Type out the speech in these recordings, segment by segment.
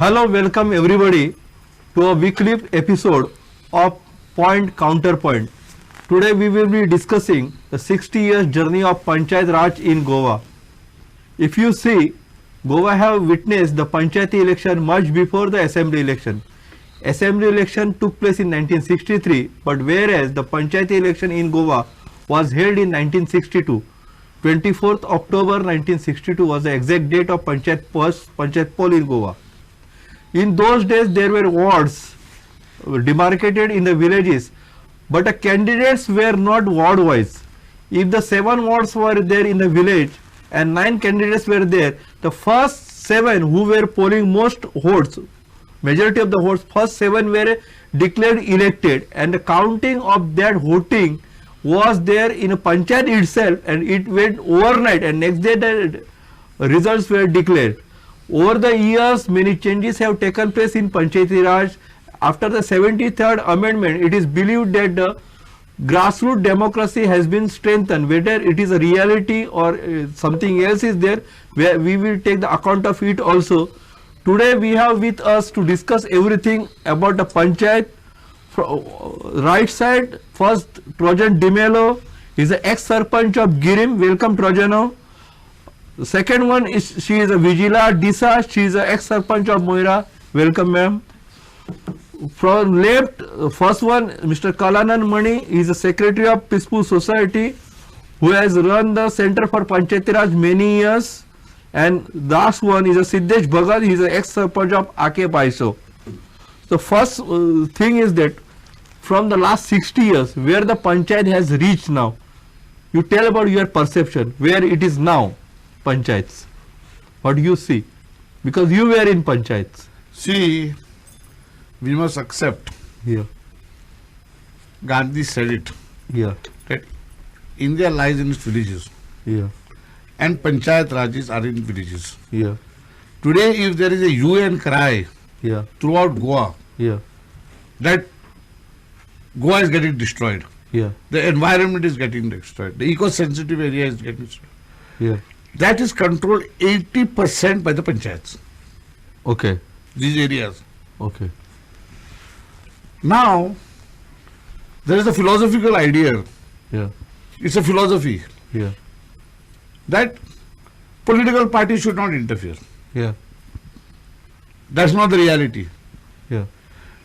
Hello, welcome everybody to a weekly episode of Point Counterpoint. Today we will be discussing the 60 years journey of Panchayati Raj in Goa. If you see, Goa have witnessed the Panchayati election much before the assembly election. Assembly election took place in 1963, but whereas the Panchayati election in Goa was held in 1962. 24th October 1962 was the exact date of Panchayat poll in Goa. In those days there were wards demarcated in the villages, but the candidates were not ward wise. If the 7 wards were there in the village and 9 candidates were there, the first 7 who were polling most votes, majority of the votes, first 7 were declared elected, and the counting of that voting was there in a panchayat itself, and it went overnight, and next day the results were declared. Over the years, many changes have taken place in Panchayati Raj. After the 73rd amendment, it is believed that the grassroots democracy has been strengthened. Whether it is a reality or something else is there, where we will take the account of it also. Today we have with us to discuss everything about the panchayat. Right side, first Trojan Dimelo is the ex-sarpanch of Girim. Welcome, Trojano. The second one is, she is a Vigila Disa. She is the ex-sarpanch of Moira. Welcome, ma'am. From left, first one, Mr. Kalanan Mani is the secretary of Peaceful Society, who has run the Center for Panchayati Raj many years. And last one is a Siddesh Bhagat. He is the ex-sarpanch of Ake Paiso. The first thing is that from the last 60 years, where the panchayat has reached now, you tell about your perception, where it is now, panchayats. What do you see? Because you were in panchayats. See, we must accept. Yeah. Gandhi said it. Yeah. That India lies in its villages. Yeah. And Panchayat Rajas are in villages. Yeah. Today, if there is a UN cry Yeah. throughout Goa, Yeah. that Goa is getting destroyed. Yeah. The environment is getting destroyed. The eco-sensitive area is getting destroyed. Yeah. That is controlled 80% by the panchayats. Okay. These areas. Okay. Now, there is a philosophical idea. Yeah. It's a philosophy Yeah. that political parties should not interfere. Yeah. That's not the reality. Yeah.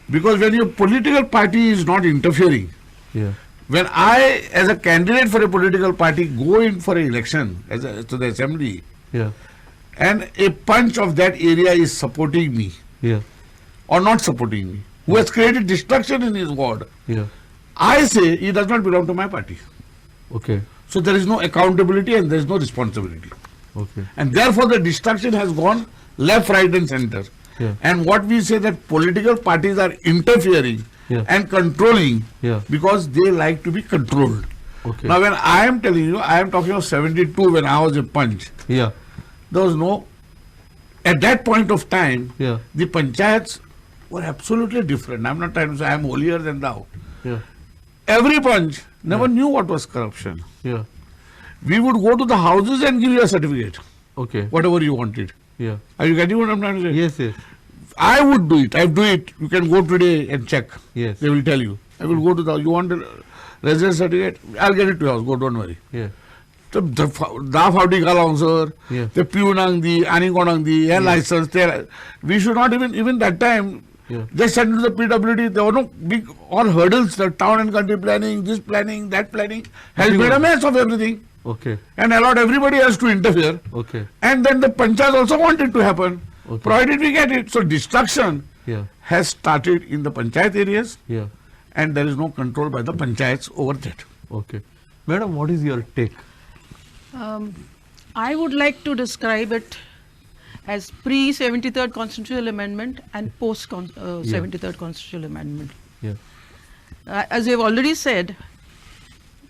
Because when your political party is not interfering, Yeah. when I, as a candidate for a political party, go in for an election to the assembly, Yeah. and a punch of that area is supporting me Yeah. or not supporting me, who has created destruction in his ward, Yeah. I say he does not belong to my party. Okay. So there is no accountability and there is no responsibility. Okay. And therefore the destruction has gone left, right and center. Yeah. And what we say that political parties are interfering Yeah. and controlling Yeah. because they like to be controlled. Okay. Now when I am telling you, I am talking of 72 when I was a punch. Yeah. There was no, at that point of time, Yeah. the panchayats were absolutely different. I am not trying to say I am holier than thou. Yeah. Every punch never knew what was corruption. Yeah. We would go to the houses and give you a certificate, Okay. whatever you wanted. Yeah. Are you getting what I am trying to say? Yes. Yes. I would do it. I do it. You can go today and check. Yes. They will tell you. I will go to the, you want a residence certificate? I'll get it to your house. Go, don't worry. Yeah. The Fauti Kalong, sir, Yeah. the Piunang, the Aningonang, the license, we should not even that time, Yeah. just send to the PWD, there were no big, all hurdles, the town and country planning, this planning, that planning, has made a mess of everything Okay. and allowed everybody else to interfere. Okay. And then the panchayat also wanted to happen, Okay. provided we get it. So destruction Yeah. has started in the panchayat areas Yeah. and there is no control by the panchayats over that. Okay. Madam, what is your take? I would like to describe it as pre-73rd Constitutional Amendment and post-73rd Constitutional Amendment. Yeah. As we have already said,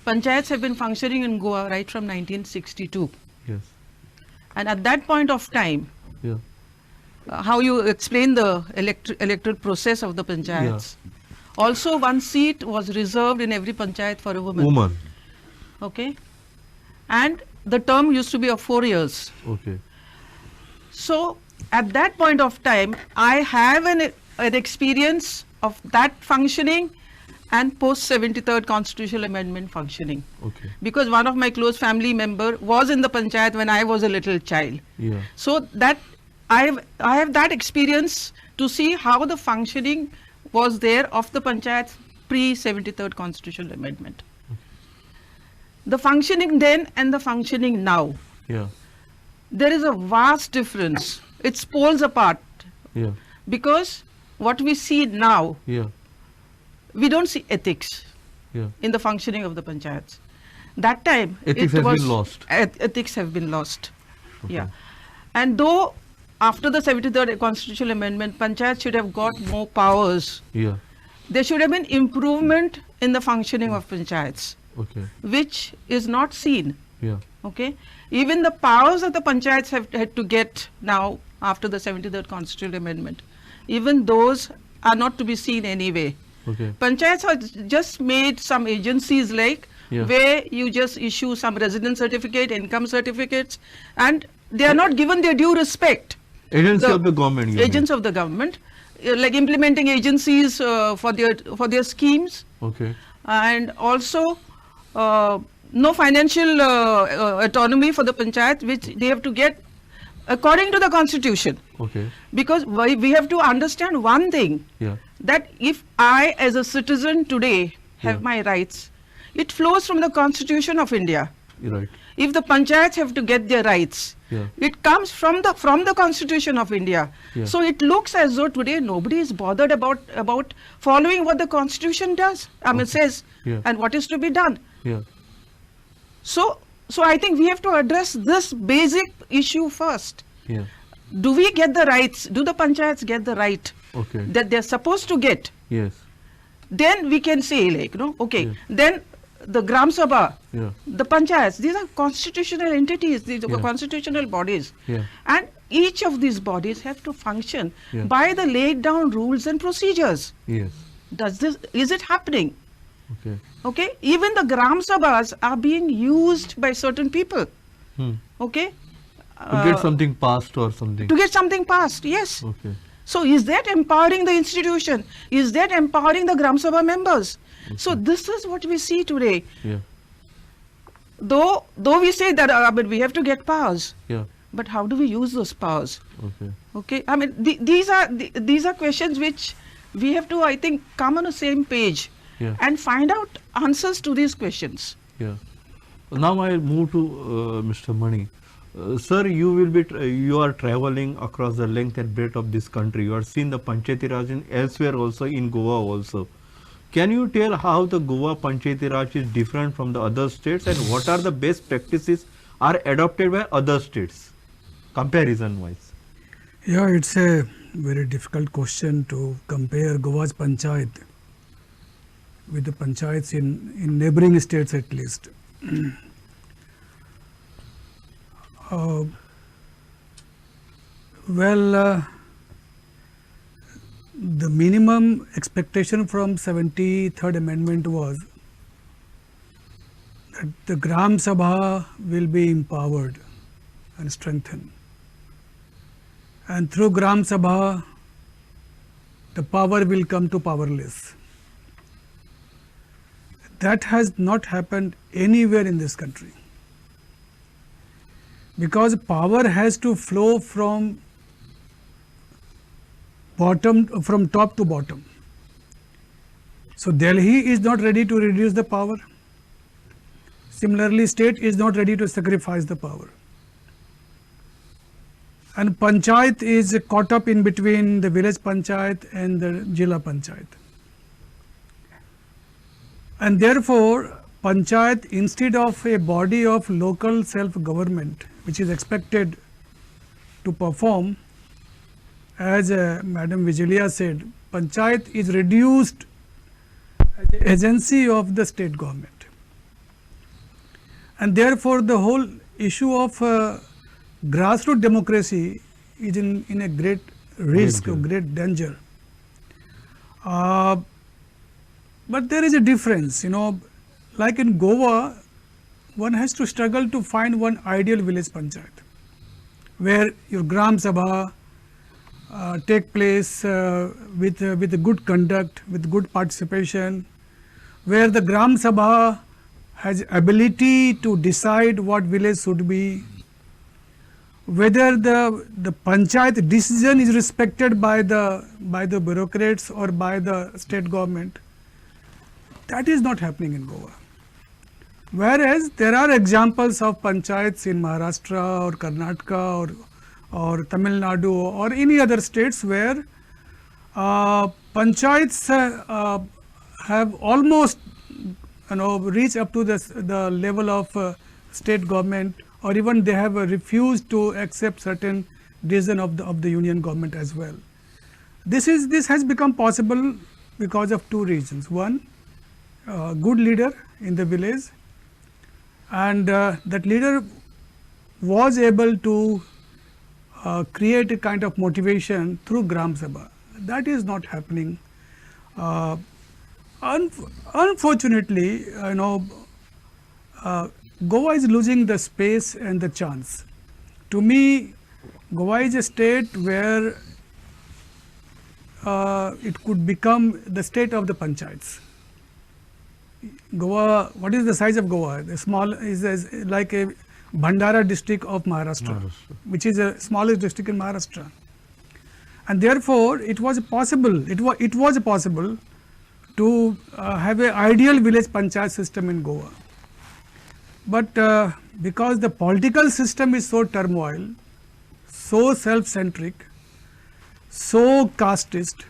panchayats have been functioning in Goa right from 1962. Yes. And at that point of time, Yeah. how you explain the electoral process of the panchayats. Also, one seat was reserved in every panchayat for a woman. Woman. Okay. And the term used to be of 4 years. Okay. So at that point of time, I have an experience of that functioning and post 73rd constitutional amendment functioning. Okay. Because one of my close family member was in the panchayat when I was a little child. Yeah. So that I have that experience to see how the functioning was there of the panchayat pre 73rd constitutional amendment. The functioning then and the functioning now, Yeah. there is a vast difference. It's poles apart, Yeah. because what we see now, Yeah. we don't see ethics Yeah. in the functioning of the panchayats. That time, Ethics it has was been lost. Ethics have been lost. Okay. Yeah, and though after the 73rd constitutional amendment, panchayats should have got more powers. Yeah. There should have been improvement in the functioning of panchayats, Okay. which is not seen. Yeah. Okay, even the powers that the panchayats have had to get now after the 73rd constitutional amendment, even those are not to be seen anyway. Okay. Panchayats have just made some agencies like Yeah. where you just issue some residence certificate, income certificates, and they are not given their due respect. Agency of the government. you Agents of the government, like implementing agencies for their schemes, mean. Okay. and also no financial autonomy for the panchayat, which they have to get according to the constitution. Okay. Because we have to understand one thing, Yeah. that if I as a citizen today have Yeah. my rights, it flows from the constitution of India. You're right. If the panchayats have to get their rights, Yeah. it comes from the constitution of India. Yeah. So it looks as though today nobody is bothered about following what the constitution does, says, Yeah. and what is to be done. Yeah. So I think we have to address this basic issue first. Yeah. Do we get the rights? Do the panchayats get the right Okay. that they're supposed to get? Yes. Then we can say, like, okay, Yeah. then the Gram Sabha, Yeah. the panchayats, these are constitutional entities, these are Yeah. constitutional bodies. Yeah. And each of these bodies have to function Yeah. by the laid down rules and procedures. Yes. Is it happening? Okay. Okay, even the Gram Sabhas are being used by certain people. Hmm. Okay, To get something passed or something. to get something passed, yes. Okay. So is that empowering the institution? Is that empowering the Gram Sabha members? So this is what we see today. Yeah. Though we say that but we have to get powers, Yeah. but how do we use those powers? Okay. Okay, these are questions which we have to, I think, come on the same page Yeah. and find out answers to these questions. Yeah. Now I move to Mr. Mani. Sir, you are traveling across the length and breadth of this country. You have seen the Panchayati Raj elsewhere also, in Goa also. Can you tell how the Goa Panchayati Raj is different from the other states, and what are the best practices are adopted by other states, comparison wise? Yeah, it's a very difficult question to compare Goa's panchayat with the panchayats in neighboring states at least. The minimum expectation from 73rd Amendment was that the Gram Sabha will be empowered and strengthened. And through Gram Sabha, the power will come to powerless. That has not happened anywhere in this country. Because power has to flow from top to bottom. So Delhi is not ready to reduce the power. Similarly, state is not ready to sacrifice the power. And panchayat is caught up in between the village panchayat and the Jilla panchayat. And therefore, panchayat, instead of a body of local self-government, which is expected to perform, as Madam Vigilia said, panchayat is reduced as an agency of the state government. And therefore, the whole issue of grassroots democracy is in a great risk, or great danger. But there is a difference, like in Goa, one has to struggle to find one ideal village panchayat, where your Gram Sabha take place with a good conduct, with good participation, where the Gram Sabha has ability to decide what village should be, whether the panchayat decision is respected by the bureaucrats or by the state government. That is not happening in Goa. Whereas there are examples of panchayats in Maharashtra or Karnataka or Tamil Nadu or any other states where panchayats have almost reached up to the level of state government, or even they have refused to accept certain decision of the union government as well. This has become possible because of two reasons. One, good leader in the village, and that leader was able to create a kind of motivation through Gram Sabha. That is not happening. Unfortunately, Goa is losing the space and the chance. To me, Goa is a state where it could become the state of the panchayats. Goa, what is the size of Goa? The small is like a Bhandara district of Maharashtra, which is the smallest district in Maharashtra. And therefore, it was possible to have an ideal village panchayat system in Goa. But because the political system is so turmoil, so self-centric, so casteist,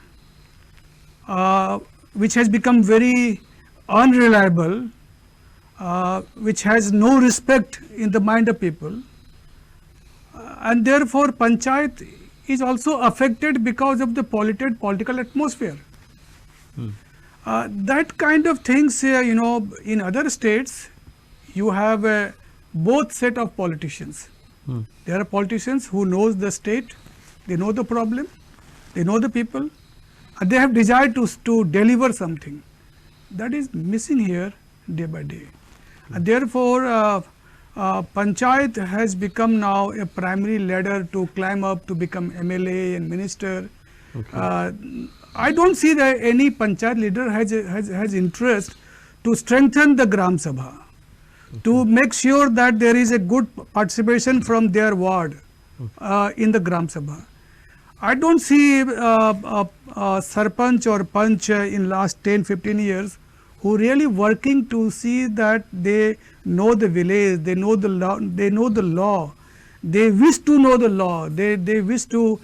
which has become very unreliable, which has no respect in the mind of people, and therefore panchayat is also affected because of the polluted political atmosphere. That kind of things, in other states, you have both set of politicians. There are politicians who knows the state, they know the problem, they know the people, and they have desire to deliver something. That is missing here day by day. And therefore, panchayat has become now a primary ladder to climb up to become MLA and minister. I don't see that any panchayat leader has interest to strengthen the Gram Sabha, to make sure that there is a good participation from their ward in the Gram Sabha. I don't see Sarpanch or Panch in last 10-15 years who really working to see that they know the village, they know the law, they wish to know the law, they wish to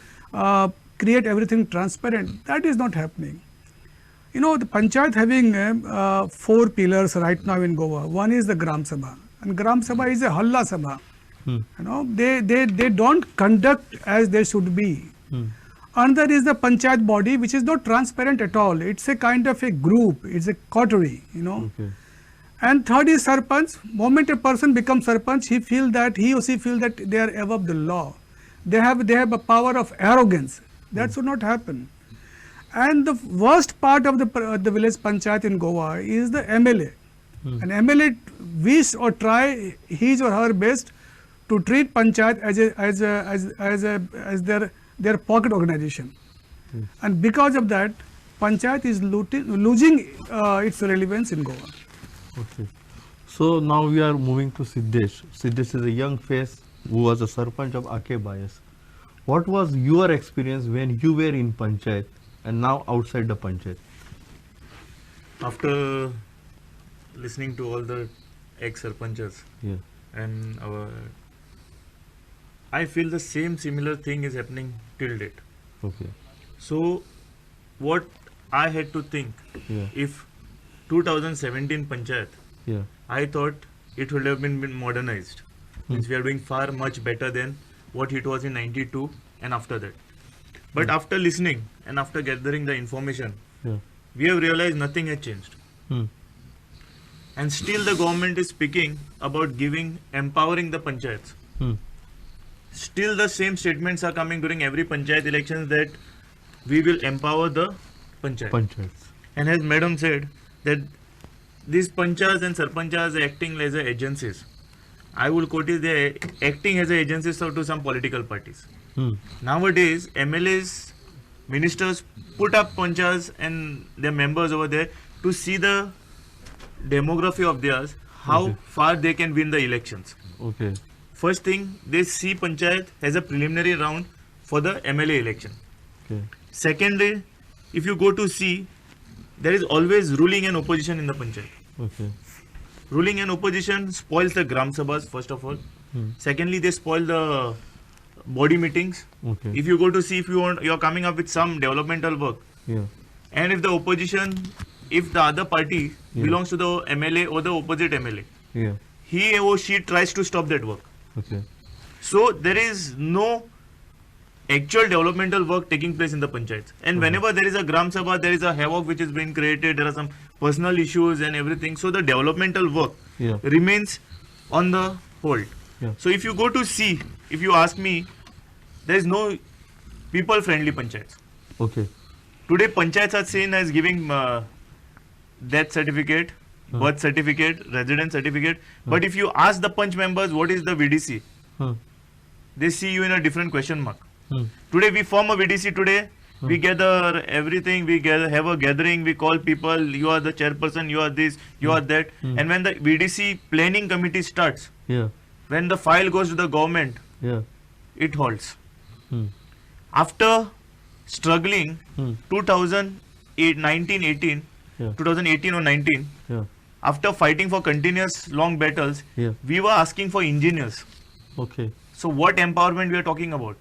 create everything transparent. That is not happening. The panchayat having 4 pillars right now in Goa. One is the Gram Sabha, and Gram Sabha is a Halla Sabha. They don't conduct as they should be. Another is the panchayat body, which is not transparent at all. It's a kind of a group, it's a coterie, And third is sarpanch. Moment a person becomes sarpanch, he or she feel that they are above the law. They have a power of arrogance. That should not happen. And the worst part of the village panchayat in Goa is the MLA. An MLA wish or try his or her best to treat panchayat as their pocket organization. And because of that, panchayat is losing its relevance in Goa. Okay. So now we are moving to Siddesh. Siddesh is a young face who was a Sarpanch of Ake Bias. What was your experience when you were in panchayat and now outside the panchayat? After listening to all the ex-sarpanchas and I feel the similar thing is happening till date. Okay. So what I had to think, if 2017 panchayat, I thought it would have been modernized. Means we are doing far much better than what it was in 92 and after that. But after listening and after gathering the information, we have realized nothing has changed. And still the government is speaking about empowering the panchayats. Still the same statements are coming during every panchayat elections that we will empower the panchayats. And as madam said that these panchas and sarpanchas are acting as agencies. I will quote it, they are acting as agencies to some political parties. Nowadays, MLAs, ministers put up panchayats and their members over there to see the demography of theirs, how Okay. far they can win the elections. Okay. First thing, they see panchayat as a preliminary round for the MLA election. Okay. Secondly, if you go to see, there is always ruling and opposition in the panchayat. Okay. Ruling and opposition spoils the Gram Sabhas, first of all. Hmm. Secondly, they spoil the body meetings. Okay. If you go to see, if you're coming up with some developmental work, Yeah. and if the opposition, if the other party Yeah. belongs to the MLA or the opposite MLA, Yeah. he or she tries to stop that work. Okay. So there is no actual developmental work taking place in the panchayats. And whenever there is a Gram Sabha, there is a havoc which is being created, there are some personal issues and everything. So the developmental work Yeah. remains on the hold. Yeah. So if you go to see, if you ask me, there is no people-friendly panchayats. Okay. Today panchayats are seen as giving death certificate, birth certificate, residence certificate. But if you ask the punch members what is the VDC, Huh. they see you in a different question mark. Hmm. Today we form a VDC today. We gather everything, we gather, have a gathering, we call people, you are the chairperson, you are this, you are that. And when the VDC planning committee starts, Yeah. when the file goes to the government, Yeah. it halts. Hmm. After struggling Hmm. 2018 Yeah. 2018 or 19, Yeah. after fighting for continuous long battles, Yeah. we were asking for engineers. Okay. So what empowerment we are talking about?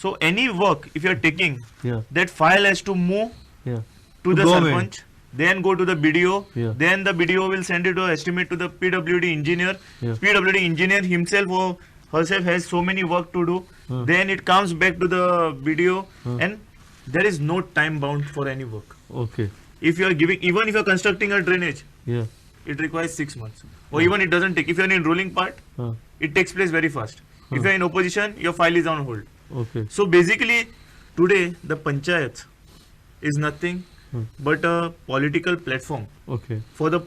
So any work, if you are taking, Yeah. that file has to move Yeah. to the government. sarpanch, then go to the BDO, Yeah. then the BDO will send it to estimate to the PWD engineer. Yeah. PWD engineer himself or herself has so many work to do. Huh. Then it comes back to the BDO, Huh. and there is no time bound for any work. Okay. If you are giving, even if you are constructing a drainage, Yeah. it requires 6 months, or even it doesn't take. If you are in ruling part, Huh. it takes place very fast. If Huh. you are in opposition, your file is on hold. Okay. So basically, today the panchayat is nothing Hmm. but a political platform Okay. for the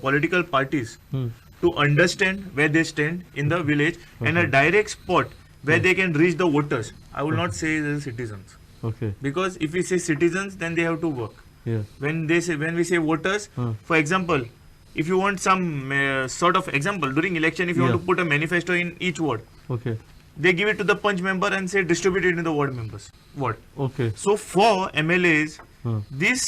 political parties Hmm. to understand where they stand in the village and a Okay. direct spot where they can reach the voters. I will not say the citizens, Okay. because if we say citizens, then they have to work. Yeah. When we say voters, Huh. for example, if you want some sort of example during election, if you want Yeah. to put a manifesto in each ward, Okay. they give it to the punch member and say distribute it in the ward members. Ward. Okay. So for MLAs, Huh. this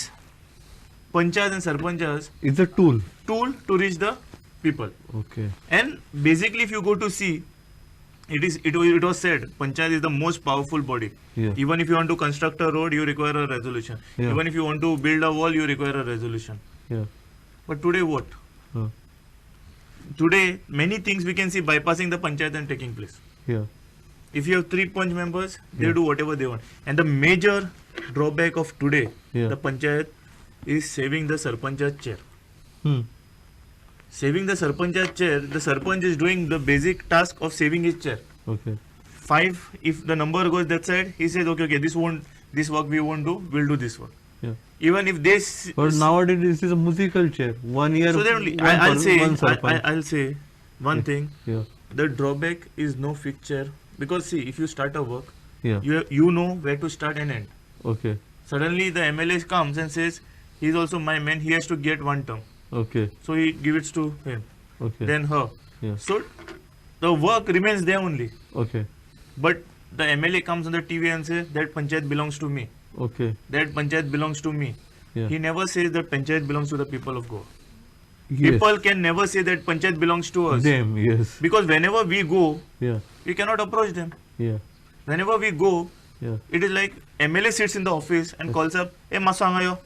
panchayat and sarpanchas It's a tool. tool to reach the people. Okay. And basically, if you go to see, it was said panchayat is the most powerful body. Yeah. Even if you want to construct a road, you require a resolution. Yeah. Even if you want to build a wall, you require a resolution. Yeah. But today what? Huh. Today many things we can see bypassing the panchayat and taking place. Yeah. If you have 3 punch members, they Yeah. do whatever they want. And the major drawback of today, Yeah. the panchayat, is saving the sarpanch's chair. Hmm. Saving the sarpanch's chair, the sarpanch is doing the basic task of saving his chair. Okay. 5, if the number goes that side, he says, okay, this work we won't do, we'll do this work. Yeah. Even if they But nowadays this is a musical chair. 1 year. so then only, one I'll per- say, one sarpanch. I'll say one thing. Yeah. The drawback is no fixed chair, because see, if you start a work, Yeah. you know where to start and end. Okay. Suddenly the MLA comes and says, he's also my man, he has to get one term. Okay. So he gives it to him, Okay. then her. Yeah. So the work remains there only. Okay. But the MLA comes on the TV and says that panchayat belongs to me. Okay. That panchayat belongs to me. Yeah. He never says that panchayat belongs to the people of Goa. Yes. People can never say that panchayat belongs to us. Them. Yes. Because whenever we go, Yeah. we cannot approach them. Yeah. Whenever we go, Yeah. it is like MLA sits in the office and calls up, hey Masangayo.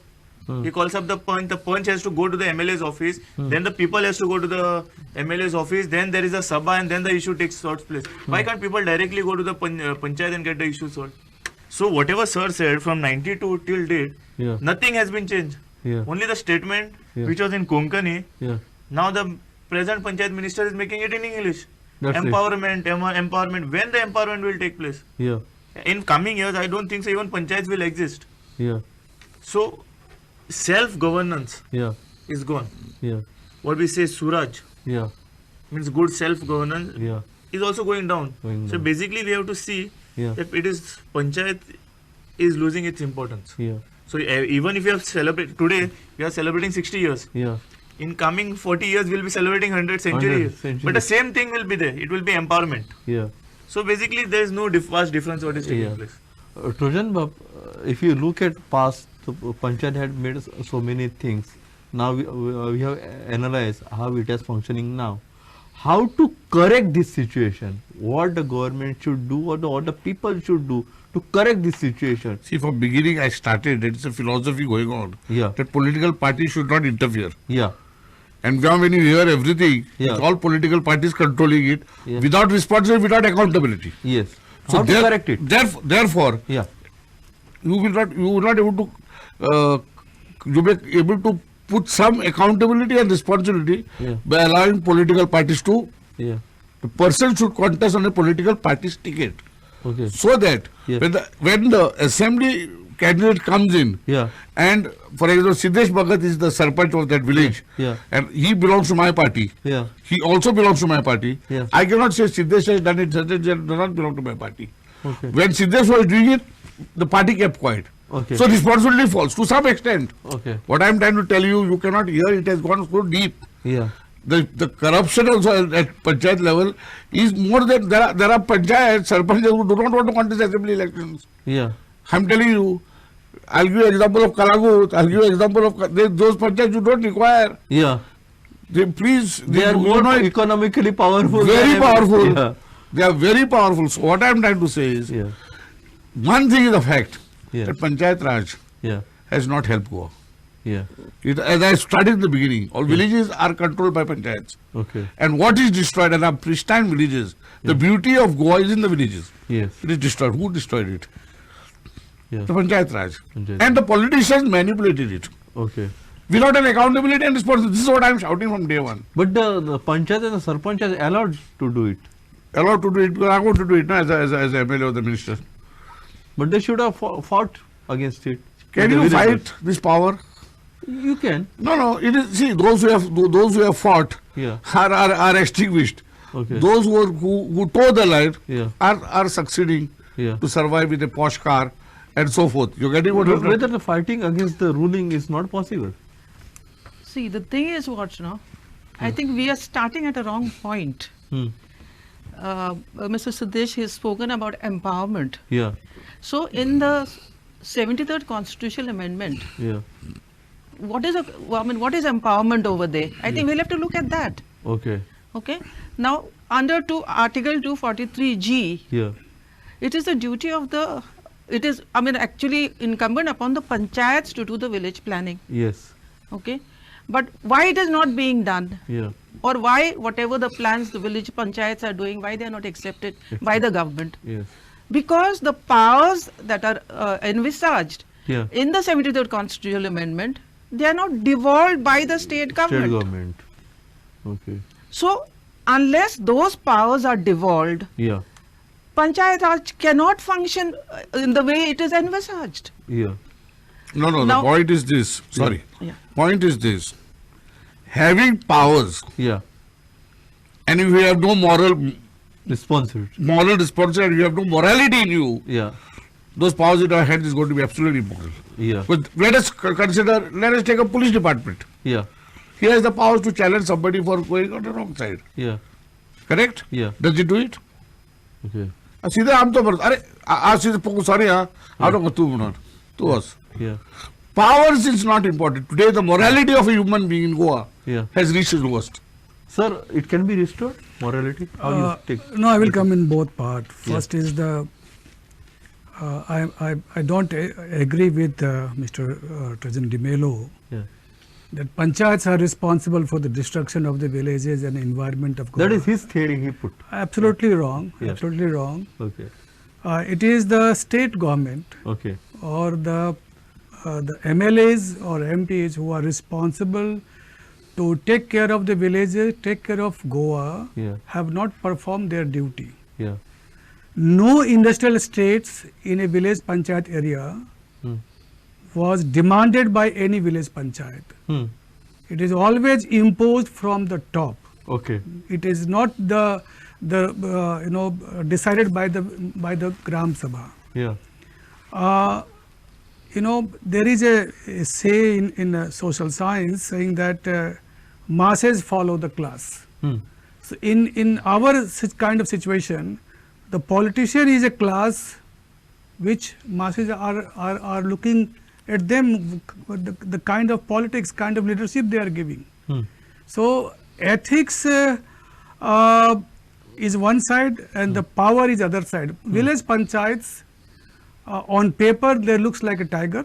Hmm. He calls up the punch has to go to the MLA's office, then the people has to go to the MLA's office, then there is a sabha and then the issue takes sorts place. Why can't people directly go to the panchayat and get the issue solved? So whatever sir said from 92 till date, Yeah. nothing has been changed. Yeah. Only the statement Yeah. which was in Konkani, Yeah. now the present panchayat minister is making it in English. That's it. Empowerment. When the empowerment will take place? Yeah. In coming years, I don't think so even panchayats will exist. Yeah. So self-governance Yeah. is gone. Yeah. What we say Suraj Yeah. means good self-governance Yeah. is also going down. Going So down. basically we have to see Yeah. if it is Panchayat is losing its importance. Yeah. So even if you have celebrated today, we are celebrating 60 years. Yeah. In coming 40 years, we'll be celebrating 100 100 centuries. centuries. But the same thing will be there. It will be empowerment. Yeah. So basically, there is no vast difference what is taking Yeah. place. Trojan Bab, if you look at past, the Panchayat had made so many things. Now we have analyzed how it is functioning now. How to correct this situation? What the government should do, or what the people should do to correct this situation? See, from beginning I started, it's a philosophy going on. Yeah. That political parties should not interfere. Yeah. And now when you hear everything, Yeah. it's all political parties controlling it, Yeah. without responsibility, without accountability. Yes. How to correct it? Therefore, Yeah. you will not able to you will be able to put some accountability and responsibility Yeah. by allowing political parties to. Yeah. The person should contest on a political party's ticket, Okay. so that Yeah. when the assembly candidate comes in, Yeah. and for example Siddesh Bhagat is the sarpanch of that village, Yeah. and he belongs to my party. Yeah. He also belongs to my party. Yeah. I cannot say Siddesh has done it, Siddesh does not belong to my party. Okay. When Siddesh was doing it, the party kept quiet. Okay. So responsibility falls to some extent. Okay. What I am trying to tell you, you cannot hear, it has gone so deep. Yeah. The corruption also at panchayat level is more than there are panchayats, sarpanchs who do not want to contest assembly elections. Yeah. I am telling you, I'll give you example of Kalagut, I'll give you example of those panchayats you don't require. Yeah. They are more economically powerful. very than powerful. Yeah. They are very powerful. So what I am trying to say is, Yeah. one thing is a fact, Yeah. that Panchayat Raj Yeah. has not helped Goa. Yeah. As I started in the beginning, all villages are controlled by panchayats. Okay. And what is destroyed, and are pristine villages, the beauty of Goa is in the villages. Yes. It is destroyed. Who destroyed it? Yeah. The Panchayat Raj. Panchayat. And the politicians manipulated it. Okay. Without an accountability and responsibility. This is what I am shouting from day one. But the panchayat and the sarpanch are allowed to do it. Allowed to do it because I want to do it now as a MLA of the minister. But they should have fought against it. Can The you villagers. fight this power? You can. No. It is, see, those who have fought Yeah. are extinguished. Okay. Those who toe the line Yeah. are succeeding Yeah. to survive with a posh car and so forth. You're getting what I'm trying- Whether the fighting against the ruling is not possible. See, the thing is what, I think we are starting at a wrong point. Hmm. Mr. Siddesh has spoken about empowerment. Yeah. So in the 73rd constitutional amendment, Yeah. what is empowerment over there? I think we'll have to look at that. Okay. Okay. Now, under Article 243G, Yeah. it is the duty of actually incumbent upon the panchayats to do the village planning. Yes. Okay. But why it is not being done? Yeah. Or why whatever the plans the village panchayats are doing, why they are not accepted by the government? Yes. Because the powers that are envisaged Yeah. in the 73rd constitutional amendment, they are not devolved by the state government. State government. Okay. So, unless those powers are devolved, Yeah. Panchayat Raj cannot function in the way it is envisaged. Yeah. No, the Now- point is this. Sorry. Yeah. Point is this. Having powers, Yeah. and if you have no moral Responsibility. responsibility, you have no morality in you, Yeah. those powers in our hands is going to be absolutely immoral. Yeah. But let us take a police department. Yeah. He has the powers to challenge somebody for going on the wrong side. Yeah. Correct? Yeah. Does he do it? Okay. सीधे हम तो अरे आज सीधे sorry हाँ हम तो तू बना to us. Yeah. Powers is not important. Today the morality of a human being in Goa Yeah. has reached its lowest. Sir, it can be restored, morality? How you take? No, I will come in both parts. First is the I don't agree with Mr. Trajan Di Mello Yeah. that panchayats are responsible for the destruction of the villages and environment of Goa. That is his theory he put. Absolutely wrong. Yeah. Absolutely wrong. Okay. It is the state government Okay. or the MLAs or MPs who are responsible to take care of the villages, take care of Goa, Yeah. have not performed their duty. Yeah. No industrial estates in a village panchayat area Hmm. was demanded by any village panchayat. Hmm. It is always imposed from the top. Okay. It is not the decided by the Gram Sabha. Yeah. There is a say in social science saying that masses follow the class. So in our kind of situation, the politician is a class which masses are looking at them, the kind of politics, kind of leadership they are giving. So ethics is one side and the power is other side. Village panchayats, on paper they looks like a tiger.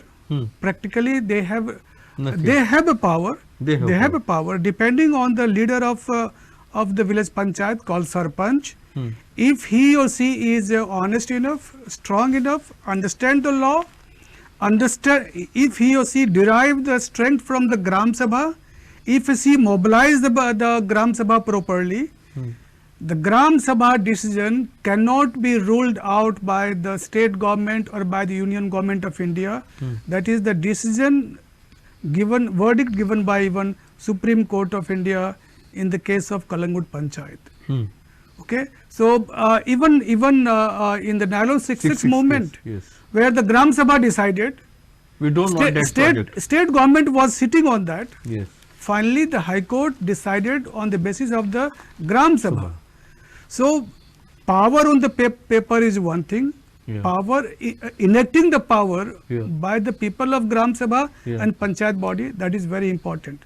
Practically they have a power. They have a power depending on the leader of the village panchayat called Sarpanch. If he or she is honest enough, strong enough, understand the law, if he or she derive the strength from the Gram Sabha, if she mobilize the Gram Sabha properly, the Gram Sabha decision cannot be ruled out by the state government or by the Union Government of India. That is the decision verdict given by even Supreme Court of India in the case of Kalangut Panchayat. Okay, so even in the Nylon 66 movement, where the Gram Sabha decided, we don't want that project. State government was sitting on that. Yes. Finally, the High Court decided on the basis of the Gram Sabha. So, power on the paper is one thing. Power, enacting the power by the people of Gram Sabha and Panchayat body, that is very important.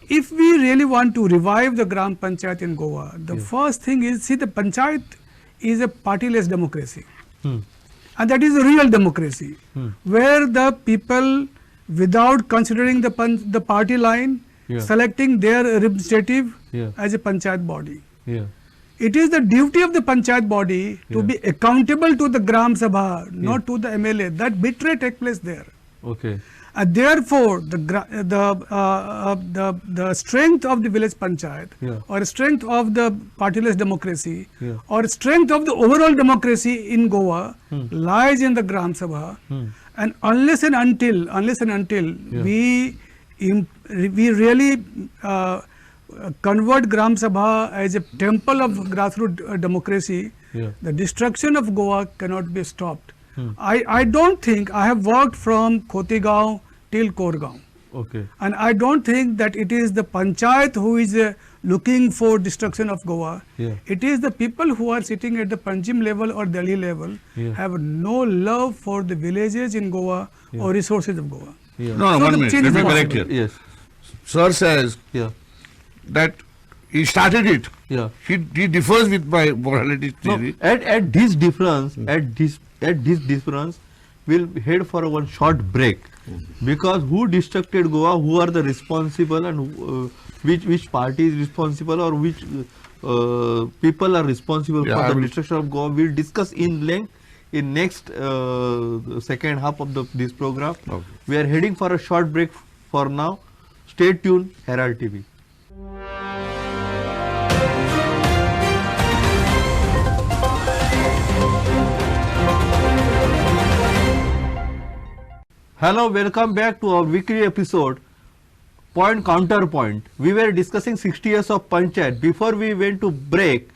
If we really want to revive the Gram Panchayat in Goa, the first thing is, see, the Panchayat is a partyless democracy. And that is a real democracy, where the people, without considering the party line, selecting their representative as a Panchayat body. It is the duty of the Panchayat body to be accountable to the Gram Sabha, not to the MLA. That betray take place there. Okay. And therefore, the strength of the village panchayat, or strength of the partyless democracy, or strength of the overall democracy in Goa lies in the Gram Sabha. And unless and until we really convert Gram Sabha as a temple of grassroots democracy, the destruction of Goa cannot be stopped. I don't think, I have worked from Khotigaon till Korgaon. Okay. And I don't think that it is the panchayat who is looking for destruction of Goa. It is the people who are sitting at the Panjim level or Delhi level have no love for the villages in Goa or resources of Goa. No, So 1 the minute, change let me is correct possible. here. Yes. Sir says that he started it. He differs with my morality theory. No, at this difference, we'll head for one short break, because who destructed Goa, who are the responsible, and which party is responsible, or which people are responsible for the destruction of Goa, we'll discuss in length in next second half of this program. We are heading for a short break for now. Stay tuned, Herald TV. Hello, welcome back to our weekly episode, Point Counterpoint. We were discussing 60 years of Panchayat. Before we went to break,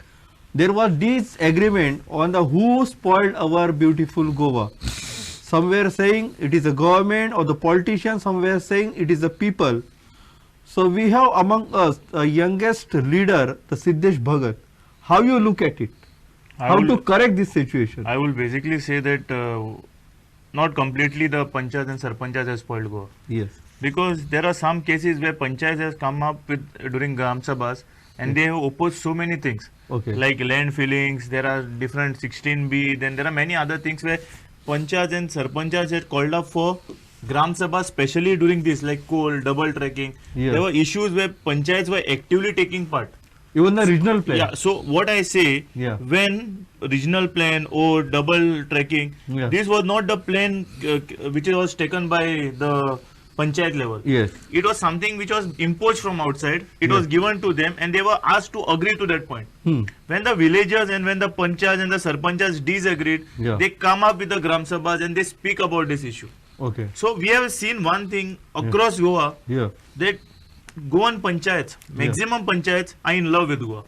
there was disagreement on the who spoiled our beautiful Goa. Some were saying it is the government or the politicians, some were saying it is the people. So we have among us a youngest leader, the Siddesh Bhagat. How you look at it? How to correct this situation? I will basically say that not completely the Panchayat and Sarpanchayat has spoiled Goa. Yes. Because there are some cases where Panchayat has come up with during Gram Sabhas and they have opposed so many things. Okay. Like land fillings, there are different 16B, then there are many other things where Panchayat and Sarpanchayat had called up for Gram Sabha, especially during this, like coal, double tracking. There were issues where Panchayats were actively taking part. Even the regional plan. Yeah, so what I say, when regional plan or double tracking, this was not the plan which was taken by the Panchayat level. Yes. It was something which was imposed from outside. It was given to them and they were asked to agree to that point. When the villagers and when the Panchayats and the Sarpanchas disagreed, they come up with the Gram Sabhas and they speak about this issue. Okay. So we have seen one thing across Goa, that Goan Panchayats, maximum Panchayats are in love with Goa.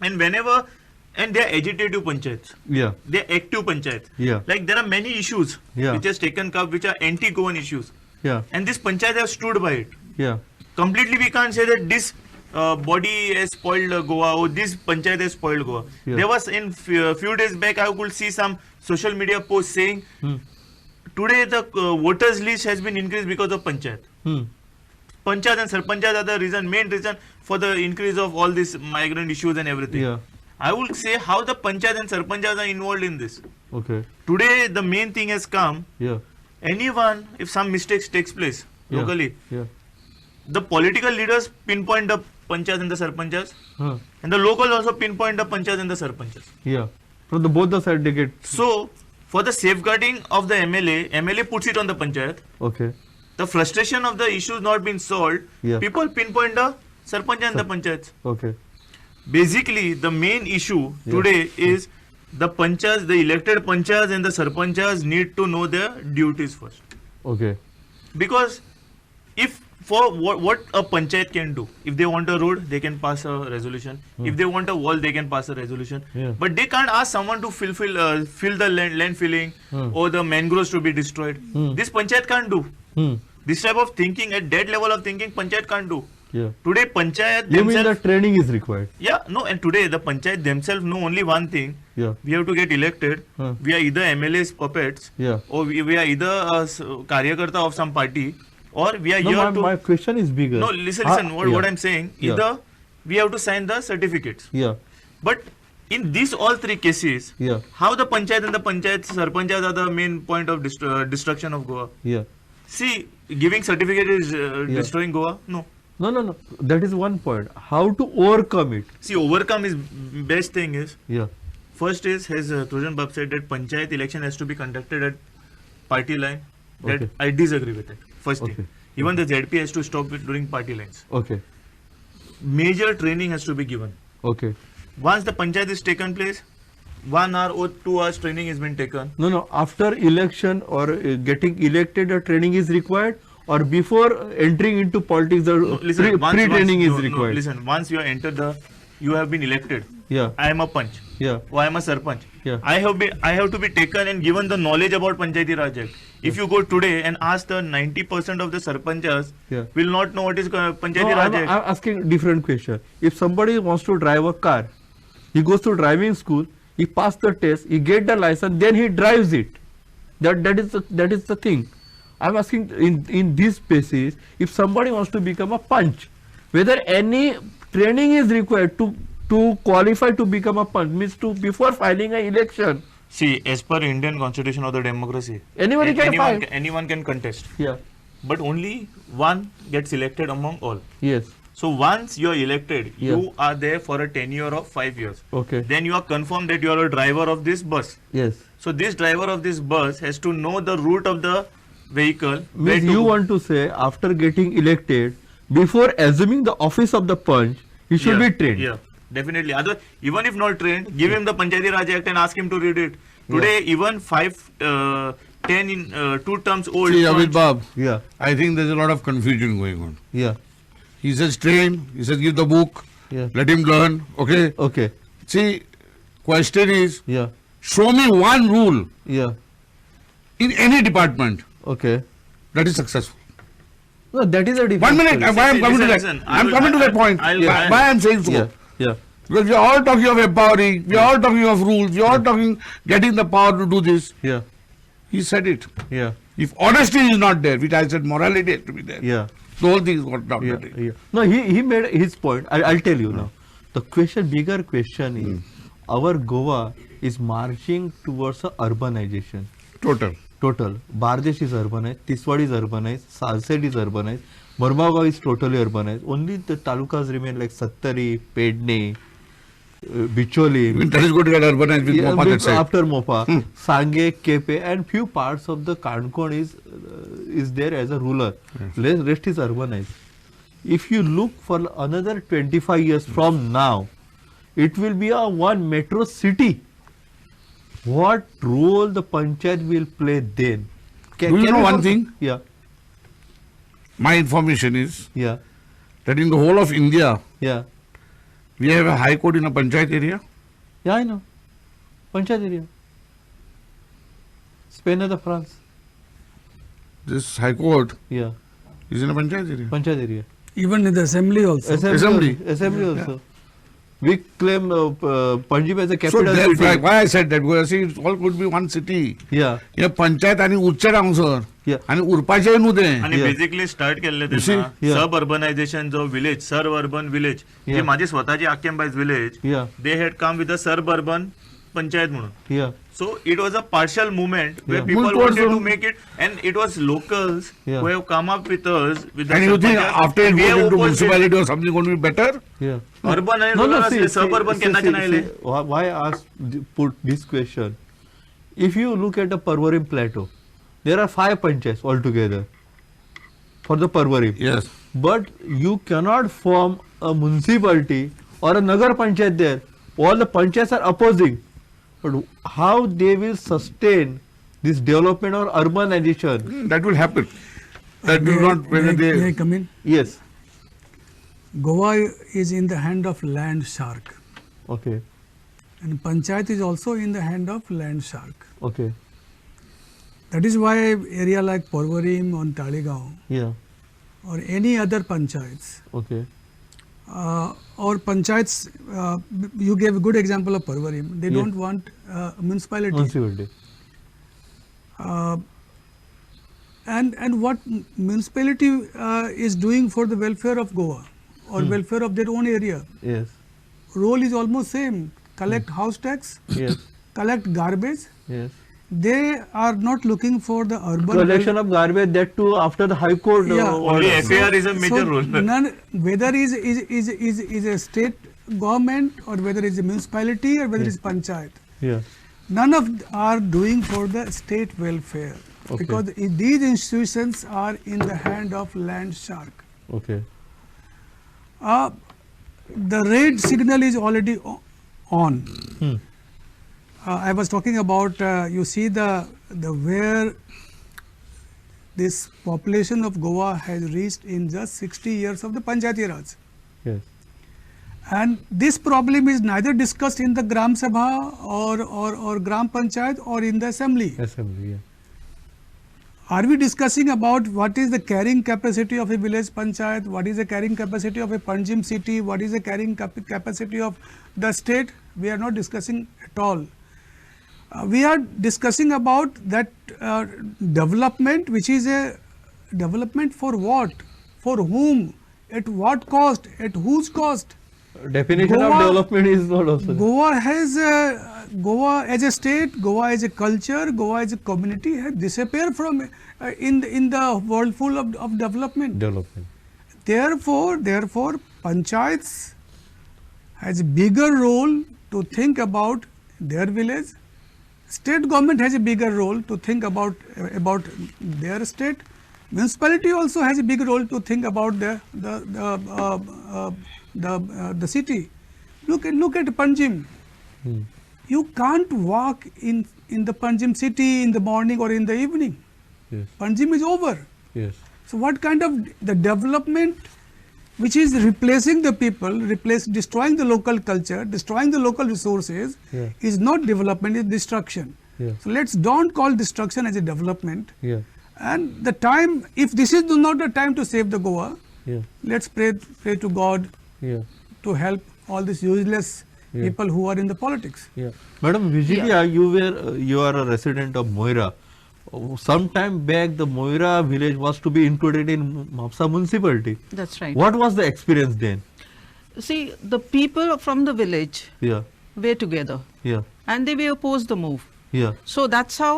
and they are agitative panchayats. Yeah. They are active panchayats. Yeah. Like there are many issues Yeah. which has taken up, which are anti-Goan issues, Yeah. and this panchayat have stood by it. Yeah. Completely, we can't say that this body has spoiled Goa or this panchayat has spoiled Goa. Yeah. There was in few days back, I could see some social media posts saying today the voters list has been increased because of panchayat. Hmm. Panchayat and sarpanchayat are the main reason for the increase of all these migrant issues and everything. Yeah. I would say how the panchayat and sarpanchayat are involved in this. Okay. Today the main thing has come. Yeah. Anyone, if some mistakes takes place Yeah. locally, Yeah. the political leaders pinpoint the panchayat and the sarpanchas, Huh. and the local also pinpoint the panchayat and the sarpanchas. Yeah. From the both the side they get. So, for the safeguarding of the MLA puts it on the panchayat. Okay. The frustration of the issues not being solved, Yeah. people pinpoint the sarpanch and the panchayats. Okay. Basically, the main issue Yeah. today is the panchayats, the elected panchayats and the sarpanchas need to know their duties first. Okay. Because if for what a panchayat can do, if they want a road, they can pass a resolution. If they want a wall, they can pass a resolution. Yeah. But they can't ask someone to fill the land filling or the mangroves to be destroyed. This panchayat can't do. Hmm. This type of thinking, at that level of thinking, panchayat can't do. Yeah. Today, panchayat You mean the themselves. training is required? Yeah, no, and today the panchayat themselves know only one thing. Yeah. We have to get elected. Huh. We are either MLA's puppets, Yeah. or we are either a karyakarta of some party, or we are No, here my, to. my question is bigger. No, listen. What yeah. I'm saying, Yeah. either we have to sign the certificates. Yeah. But in these all three cases, Yeah. how the panchayat and the panchayat sarpanchas are the main point of destruction of Goa. Yeah. See, giving certificate is destroying Goa. No. No. That is one point. How to overcome it? See, overcome is best thing is. Yeah. First is, has Trojan Bab said that panchayat election has to be conducted at party line. That Okay. I disagree with it. First Okay. thing. Even the ZP has to stop it during party lines. Okay. Major training has to be given. Okay. Once the panchayat is taken place, 1 hour or 2 hours training has been taken. No. After election or getting elected, a training is required, or before entering into politics, the pre-training is required. Listen, once you enter you have been elected. Yeah. I am a panch. Yeah. Or I am a sarpanch. Yeah. I have to be taken and given the knowledge about Panchayati Raj Act. If you go today and ask the 90% of the sarpanchas, Yeah. will not know what is Panchayati No, Raj I'm Act. asking different question. If somebody wants to drive a car, he goes to driving school, he passed the test, he get the license, then he drives it. That is the thing. I'm asking in this spaces, if somebody wants to become a punch, whether any training is required to qualify to become a punch, means to before filing an election. See, as per Indian Constitution of the democracy, Anybody can file. anyone can contest. Yeah. But only one gets elected among all. Yes. So once you are elected, Yeah. you are there for a tenure of 5 years. Okay. Then you are confirmed that you are a driver of this bus. Yes. So this driver of this bus has to know the route of the vehicle. where Means to you go. want to say after getting elected, before assuming the office of the punch, he should Yeah, be trained. Yeah, definitely. Even if not trained, give him the Panchayati Raj Act and ask him to read it. Today, even 10 in 2 terms old. See, punch- Abid Bab, Yeah. I think there's a lot of confusion going on. Yeah. He says train, he says give the book, Yeah. let him learn, okay? Okay. See, question is, Yeah. show me one rule Yeah. in any department Okay. that is successful. No, that is a different. 1 minute, story. why I'm coming to that? listen, I'm coming to that point. I'll- Why I'm saying so? Yeah. Yeah. Because we are all talking of empowering, we are all talking of rules, we are all talking getting the power to do this. Yeah. He said it. Yeah. If honesty is not there, which I said morality has to be there, Yeah. the whole thing is got down. Yeah. Yeah. No, he made his point. I'll tell you now. The bigger question is, our Goa is marching towards a urbanization. Total. Bardesh is urbanized, Tiswad is urbanized, Salsed is urbanized, Mormagaon is totally urbanized. Only the talukas remain like Sattari, Pedne, Bicholi. Even that is going to get urbanized with Yeah, Mopa that side. after Mopa, Sange, Kepe, and few parts of the Kankon is there as a ruler. Rest is urbanized. If you look for another 25 years from now, it will be a one metro city. What role the panchayat will play then? Do you know we one also- thing? Yeah, My information is yeah, that in the whole of India, yeah, We have a high court in a Panchayat area. Yeah, I know. Panchayat area. Spain or the France. This high court Yeah, is in a Panchayat area. Panchayat area. Even in the assembly also. Assembly also. We claim Panjim as a So capital that's city. why I said that, because see, it all could be one city. Yeah, या पंचायत आणि उच्च Rawsar Yeah. आणि उरपाचे न्हू ते आणि Yeah. Basically start केलेले You see? Yeah. सब urbanization जो विलेज सर्व अर्बन विलेज Yeah. जे माझी स्वतःची आक्यंबाईज village yeah, they had come with a सर्व अर्बन पंचायत म्हणून yeah, So it was a partial movement where Yeah. people Full towards wanted to them. make it, and it was locals Yeah. who have come up with us with the and you think sub-panchayat, after it and we goes have into opposed it. municipality or something going to be better? yeah. Urban and No, rural no, असले, suburban केन्नाचे नायले? why I put this question? If you look at the Parvarim plateau, there are 5 panchayats altogether for the Parvarim. Yes. But you cannot form a municipality or a Nagar Panchayat there. All the panchayats are opposing. But how they will sustain this development or urbanization? That will happen. That will not whether May I they come in? Yes. Goa is in the hand of land shark, Okay. and Panchayat is also in the hand of land shark. Okay. That is why area like Porvorim or Taligaon Yeah. or any other panchayats Okay. or panchayats, you gave a good example of Porvorim. They Yeah. don't want municipality. Municipality. And what municipality is doing for the welfare of Goa or welfare of their own area, Yes. role is almost same. Collect house tax, Yes. collect garbage. Yes. They are not looking for the urban Collection of garbage, that too after the High Court Yeah. Only order. FAR is a major role. None, whether is a state government or whether it's a municipality or whether it's panchayat, Yeah. none of are doing for the state welfare, Okay. because these institutions are in the hand of land shark. Okay. The red signal is already on. Hmm. I was talking about you see the where this population of Goa has reached in just 60 years of the Panchayati Raj. Yes. And this problem is neither discussed in the Gram Sabha or Gram Panchayat or in the assembly. Assembly. Yeah. Are we discussing about what is the carrying capacity of a village panchayat, what is the carrying capacity of a Panjim city, what is the carrying capacity of the state? We are not discussing at all. We are discussing about that development, which is a development for what, for whom, at what cost, at whose cost. Definition of Goa- development is not also. Goa has Goa as a state, Goa as a culture, Goa as a community has disappeared from in the world full of development. Development. Therefore, panchayats has a bigger role to think about their village. State government has a bigger role to think about their state. Municipality also has a big role to think about the city. Look at Panjim. Hmm. You can't walk in the Panjim city in the morning or in the evening. Yes. Panjim is over. Yes. So what kind of the development which is replacing the people, destroying the local culture, destroying the local resources, Yeah. is not development, is destruction. Yeah. So let's don't call destruction as a development. Yeah. And the time, if this is not the time to save the Goa, Yeah. let's pray to God Yeah. to help all these useless Yeah. people who are in the politics. Yeah. Madam Vigilia, you are a resident of Moira. Some time back, the Moira village was to be included in Mapsa municipality. That's right. What was the experience then? See, the people from the village Yeah. were together Yeah. and they were opposed the move. Yeah. So that's how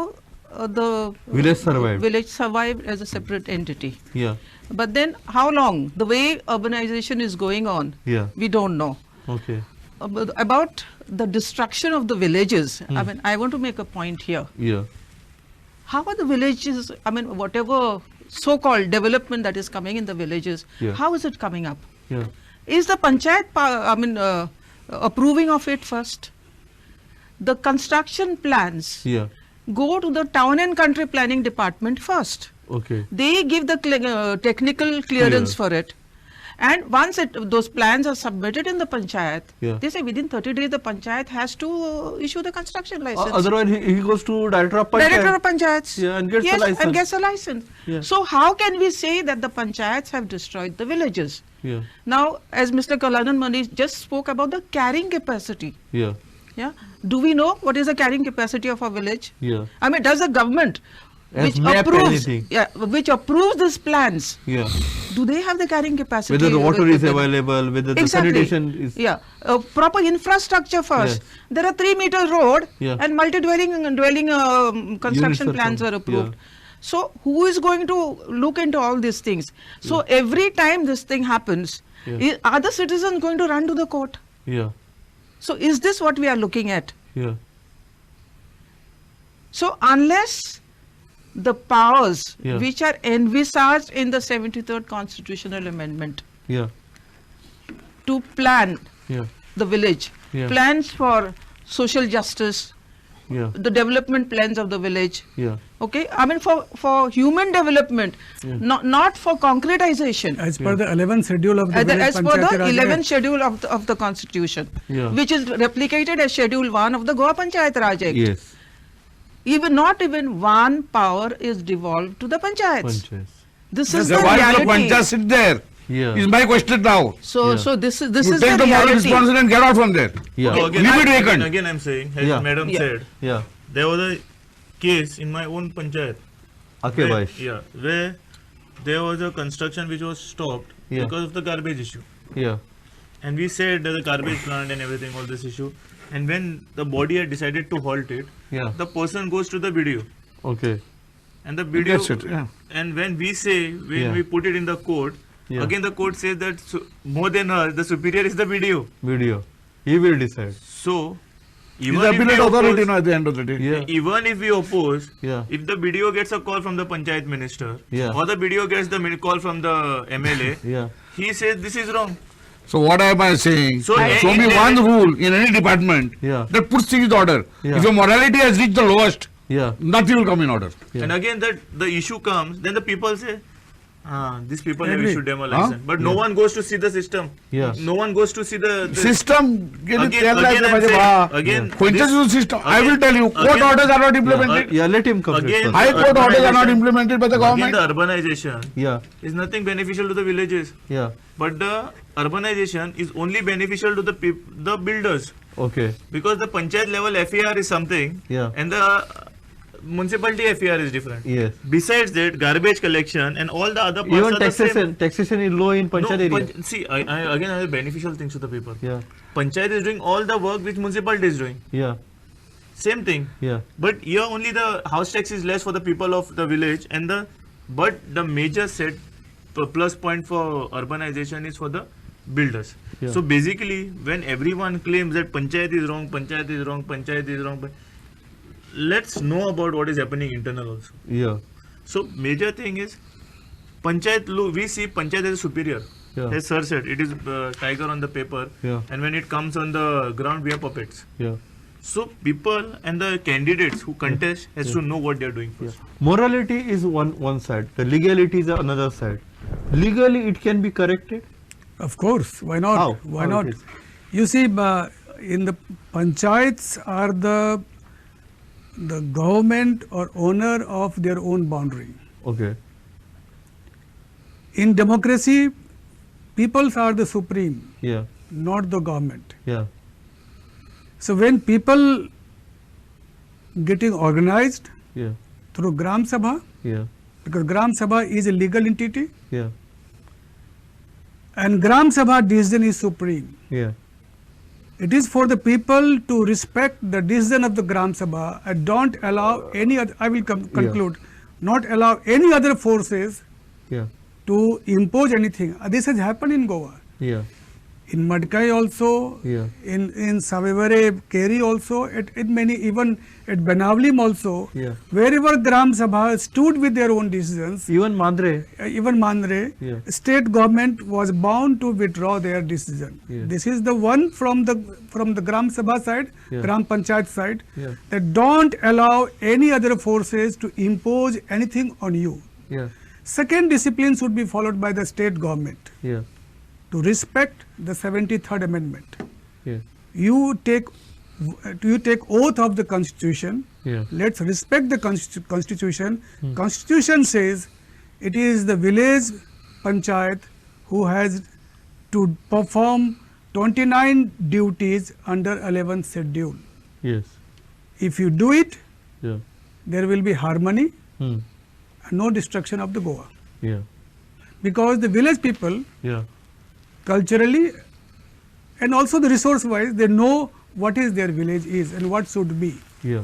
the Village survived. Village survived as a separate entity. Yeah. But then how long? The way urbanization is going on, Yeah. we don't know. Okay. About the destruction of the villages, I mean, I want to make a point here. Yeah. How are the villages, I mean, whatever so-called development that is coming in the villages, Yeah. how is it coming up? Yeah. Is the panchayat, approving of it first? The construction plans Yeah. go to the town and country planning department first. Okay. They give the technical clearance for it. And once those plans are submitted in the panchayat, Yeah. they say within 30 days the panchayat has to issue the construction license. Otherwise, he goes to director of panchayat. Director of panchayats. Yeah, and gets a yes, license. and gets a license. Yeah. So how can we say that the panchayats have destroyed the villages? Yeah, Now, as Mr. Kalanan Mani just spoke about the carrying capacity. yeah, Yeah. Do we know what is the carrying capacity of a village? yeah, I mean, does the government Has which mapped approves, anything. which approves these plans, yeah. do they have the carrying capacity? Whether the water with is the- available, whether the Exactly. sanitation is. Yeah, proper infrastructure first. Yes. There are 3-meter road Yeah. and multi-dwelling construction Units are plans come. are approved. Yeah. So who is going to look into all these things? So every time this thing happens, Yeah. are the citizens going to run to the court? Yeah, So is this what we are looking at? yeah, So unless the powers Yeah. which are envisaged in the 73rd constitutional amendment yeah, to plan yeah, the village, Yeah. plans for social justice, yeah, the development plans of the village, yeah, okay, I mean for human development, Yeah. not for concretization. As per the 11th schedule of the As, village as per Panchayati the Raj 11th Act. schedule of the constitution, Yeah. which is replicated as schedule 1 of the Goa Panchayati Raj Act. yes, Not even one power is devolved to the panchayats. panchayats. This is So the why do the reality. panchayat sit there? Yeah, Is my question now. So, Yeah. so this is You the take the moral reality. responsibility and get out from there. yeah, So again, Leave it vacant. again I'm saying, as Yeah. Madam Yeah. said, yeah. there was a case in my own panchayat. Okay, where, Vaish. yeah, where there was a construction which was stopped Yeah. because of the garbage issue. Yeah, And we said that the garbage plant and everything, all this issue. And when the body had decided to halt it, yeah. the person goes to the video. Okay. And the video, That's it, yeah. and when we say, when Yeah. we put it in the court, Yeah. again the court says that more than us, the superior is the video. Video. He will decide. So, He's even the if we appellate authority oppose, now at the end of the day. Yeah. even if we oppose, Yeah. if the video gets a call from the panchayat minister, Yeah. or the video gets the call from the MLA, Yeah. he says this is wrong. So what am I saying? So Show me one rule in any department Yeah. that puts things in order. Yeah. If your morality has reached the lowest, Yeah. nothing will come in order. Yeah. And again, that the issue comes, then the people say, these people have Agree. issued them a Huh? license. But no one goes to see the system. Yeah. No one goes to see the System, Again, I'm saying, again, this- system. I will again- tell you, court again- orders are not Yeah. implemented. Yeah, let him complete Again, first. High court orders are not urbanization- implemented by the again, government. the urbanization Yeah, is nothing beneficial to the villages. yeah. But the urbanization is only beneficial to the builders. Okay. Because the panchayat level FAR is something, Yeah. and the municipality FAR is different. Yes. Besides that, garbage collection and all the other parts Even are the same. taxation is low in Panchayat area. See, again, I have beneficial things to the people. Yeah, Panchayat is doing all the work which municipality is doing. yeah, Same thing. yeah, But here only the house tax is less for the people of the village, and the major set plus point for urbanization is for the builders. Yeah. So basically, when everyone claims that panchayat is wrong, panchayat is wrong, panchayat is wrong, but let's know about what is happening internal also. yeah, So major thing is panchayat. We see panchayat as a superior. Yeah. As sir said, it is tiger on the paper, Yeah. and when it comes on the ground, we are puppets. yeah. So people and the candidates who contest has to know what they are doing first. Morality is one side. The legality is another side. Legally, it can be corrected. Of course, why not? How? Why How not? it is? You see, in the panchayats are the government or owner of their own boundary. Okay. In democracy, peoples are the supreme, Yeah, not the government. yeah, So when people getting organized yeah, through Gram Sabha, yeah, because Gram Sabha is a legal entity yeah, and Gram Sabha decision is supreme. yeah, It is for the people to respect the decision of the Gram Sabha and don't allow any other, I will conclude, not allow any other forces yeah, to impose anything. This has happened in Goa. yeah, In Madkai also, Yeah. in Savivare, Keri also, at many, even at Benavlim also, Yeah. wherever Gram Sabha stood with their own decisions, even Mandre. even Mandre, Yeah. state government was bound to withdraw their decision. Yeah. This is the one from the Gram Sabha side, Yeah. Gram Panchayat side, Yeah. that don't allow any other forces to impose anything on you. Yeah, Second discipline should be followed by the state government. yeah, to respect the 73rd Amendment. Yes. You take oath of the Constitution. Yeah. Let's respect the Constitution. Constitution says it is the village panchayat who has to perform 29 duties under 11th schedule. Yes. If you do it, Yeah. there will be harmony Hmm. and no destruction of the Goa. Yeah. Because the village people, Yeah. culturally and also the resource wise, they know what is their village is and what should be. Yeah.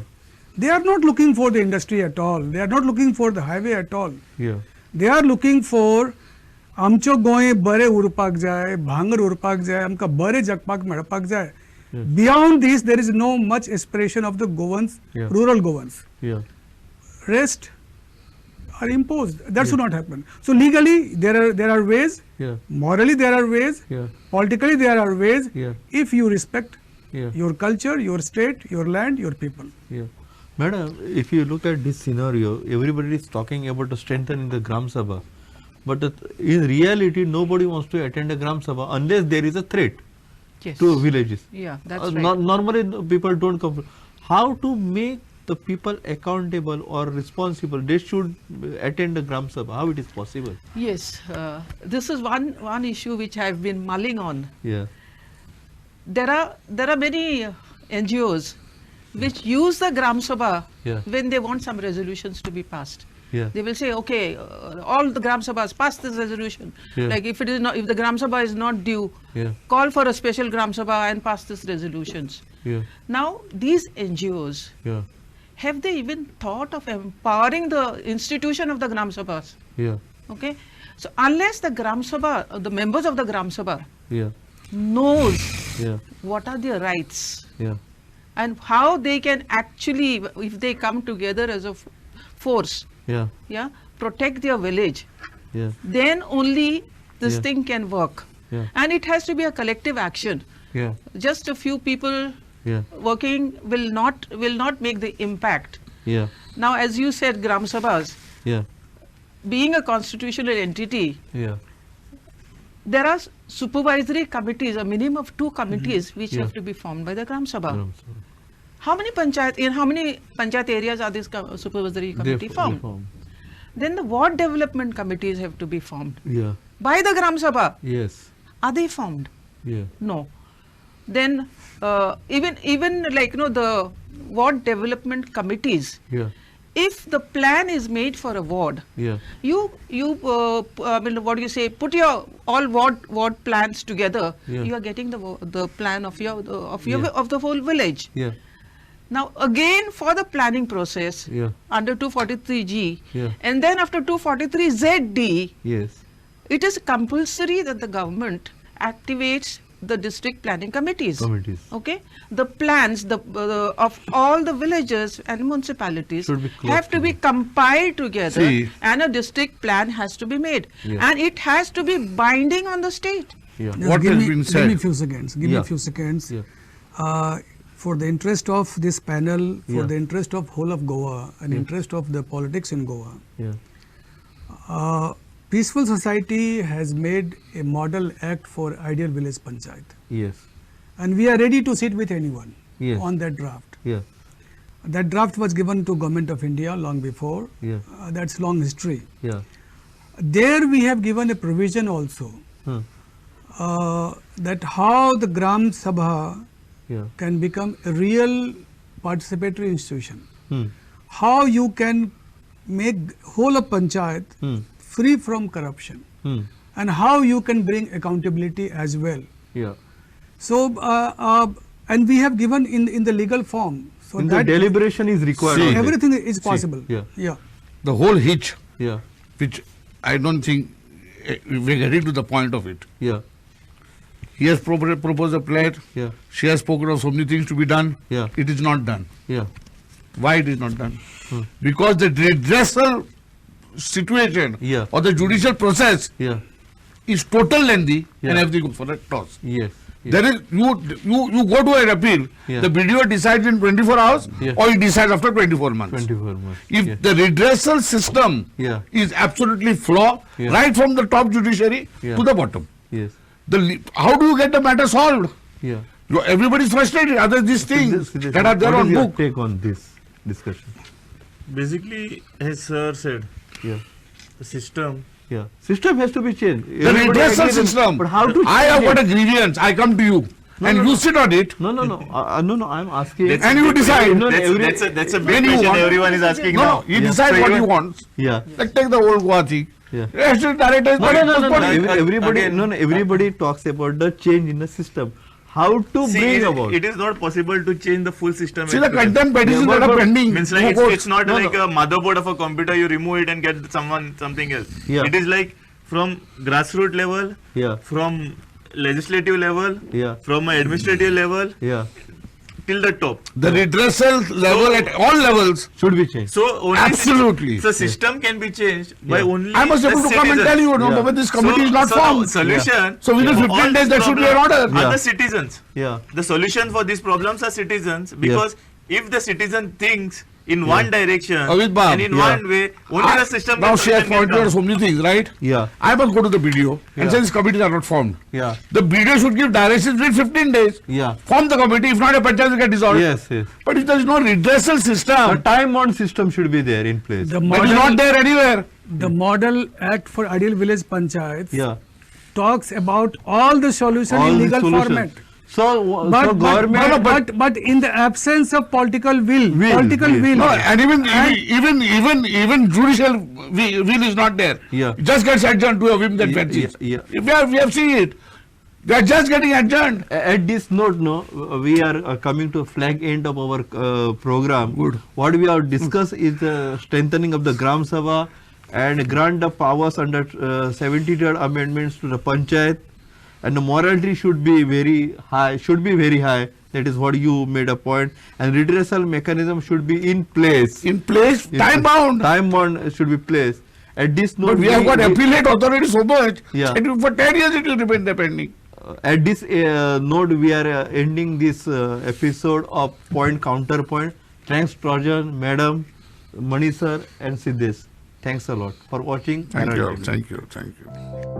They are not looking for the industry at all. They are not looking for the highway at all. Yeah. They are looking for आमच्यो गोंय बरें उरपाक जाय, भांगर उरपाक जाय, आमकां बरें जगपाक मेळपाक जाय. Beyond this, there is no much aspiration of the Goans, Yeah. rural Goans. Yeah. Rest are imposed. That should not happen. So legally, there are ways. Yeah. Morally, there are ways. Yeah. Politically, there are ways. Yeah. If you respect Yeah. your culture, your state, your land, your people. Yeah. Madam, if you look at this scenario, everybody is talking about the strengthening the Gram Sabha. But in reality, nobody wants to attend a Gram Sabha unless there is a threat Yes. to villages. Yeah, that's right. Normally, people don't come. How to make the people accountable or responsible? They should attend a Gram Sabha. How it is possible? Yes, this is one issue which I've been mulling on. Yeah. There are many NGOs which use the Gram Sabha Yeah. when they want some resolutions to be passed. Yeah. They will say, okay, all the Gram Sabhas pass this resolution. Yeah. Like if the Gram Sabha is not due, Yeah. call for a special Gram Sabha and pass this resolutions. Yeah. Now these NGOs, Yeah. have they even thought of empowering the institution of the Gram Sabhas? Yeah. Okay, so unless the Gram Sabha, the members of the Gram Sabha Yeah. knows Yeah. what are their rights Yeah. and how they can actually, if they come together as a force, Yeah. yeah, protect their village, Yeah. then only this Yeah. thing can work. Yeah. And it has to be a collective action. Yeah. Just a few people Yeah. working will not make the impact. Yeah. Now, as you said, Gram Sabhas, Yeah. being a constitutional entity, Yeah. there are supervisory committees, a minimum of 2 committees which Yeah. have to be formed by the Gram Sabha. Gram Sabha. How many panchayat areas are this supervisory committee formed? Then the ward development committees have to be formed Yeah. by the Gram Sabha. Yes. Are they formed? Yeah. No. Then even like the ward development committees, Yeah. if the plan is made for a ward, Yeah. you I mean, what do you say, put your all ward plans together, Yeah. you are getting the plan of Yeah. of the whole village. Yeah. Now again, for the planning process Yeah. under 243G, Yeah. and then after 243ZD, Yes. it is compulsory that the government activates the district planning committees. Okay, the plans of all the villages and municipalities Should be close have to be compiled together, See. and a district plan has to be made, Yeah. and it has to be binding on the state. Yeah. Just What give has me, been Give said. me a few seconds. Give me Yeah. a few seconds. Yeah. For the interest of this panel, for Yeah. the interest of whole of Goa, and interest of the politics in Goa, Yeah. Peaceful Society has made a model act for ideal village panchayat, Yes. and we are ready to sit with anyone Yes. on that draft. Yeah. That draft was given to Government of India long before. Yeah. That's long history. Yeah. There we have given a provision also Huh. that how the Gram Sabha Yeah. can become a real participatory institution. Hmm. How you can make whole of panchayat Hmm. free from corruption, Hmm. and how you can bring accountability as well. Yeah. So and we have given in the legal form. So In the that deliberation is required. See, on this. everything is possible. Yeah. Yeah. The whole hitch, Yeah. which I don't think we're getting to the point of it. Yeah. He has proposed a plan. Yeah. She has spoken of so many things to be done. Yeah. It is not done. Yeah. Why it is not done? Because the redressal situation Yeah. or the judicial process Yeah. is total lengthy Yeah. and everything goes for a toss. Yes. Yes. There is you go to an appeal. Yeah. The BDO decides in 24 hours Yeah. or it decides after 24 months. 24 months. If Yeah. the redressal system Yeah. is absolutely flawed Yeah. right from the top judiciary Yeah. to the bottom. Yes. How do you get the matter solved? Yeah. Everybody is frustrated. Other these things that are there what on is your book. take on this discussion? Basically, as sir said, Yeah. the system. Yeah. System has to be changed. The Everybody redressal agrees on- system. But how to I have change got a it? grievance. I come to you. And you sit on it. No. No. I'm asking. That's And a you big decide. question. No, That's, every- that's a when big you question want- everyone is asking No, now. you Yeah. decide So what you- you want. Yeah. Like take the old Goa thing. Yeah. Rest is director is No. postpone it. Everybody, Again- everybody talks about the change in the system. How to See, bring it, about? it is not possible to change the full system. See the altogether. contempt petitions Yeah, that are but- pending. Means No like courts. it's not No, like no. a motherboard of a computer. You remove it and get something else. Yeah. It is like from grassroots level, Yeah. from legislative level, Yeah. from administrative level Yeah. till the top. The redressal level at all levels. Should be changed. So only Absolutely. the system can be changed by Yeah. only. I must the able to come and citizens. tell you, no, Yeah. but this committee is not so formed. The solution. So within for 15 all days these there should be an problems order. Are Yeah. the citizens. Yeah. The solution for these problems are citizens because if the citizen thinks in one direction Avit Bab, and in yeah. one way, only the system Now can she has solution pointed can out come. so many things, right? Yeah. I must go to the BDO and Yeah. say these committees are not formed. Yeah. The BDO should give directions within 15 days. Yeah. Form the committee. If not, a panchayat will get dissolved. Yes. Yes. But if there is no redressal A system, time-bound system should be there in place. The that is not model, there anywhere. the model act for ideal village panchayats Yeah. talks about all the solution All in the legal solutions. format. So government. But in the absence of political will, Will. No, and even judicial will is not there. Yeah. It just gets adjourned to a whim that Yeah, fancies. yeah. We have seen it. They are just getting adjourned. At this note, no, we are coming to a flag end of our program. Good. What we have discussed is the strengthening of the Gram Sabha and grant the powers under 73rd amendments to the Panchayat, and the morality should be very high. That is what you made a point. And redressal mechanism should be in place. In place, time bound. Time bound should be placed. At this note, But we have got appellate authority so much. Yeah. And for 10 years it will remain there pending. At this note, we are ending this episode of Point Counterpoint. Thanks, Trajan, Madam, Mani sir, and Siddesh. Thanks a lot for watching. Thank Herald you. TV. Thank you. Thank you.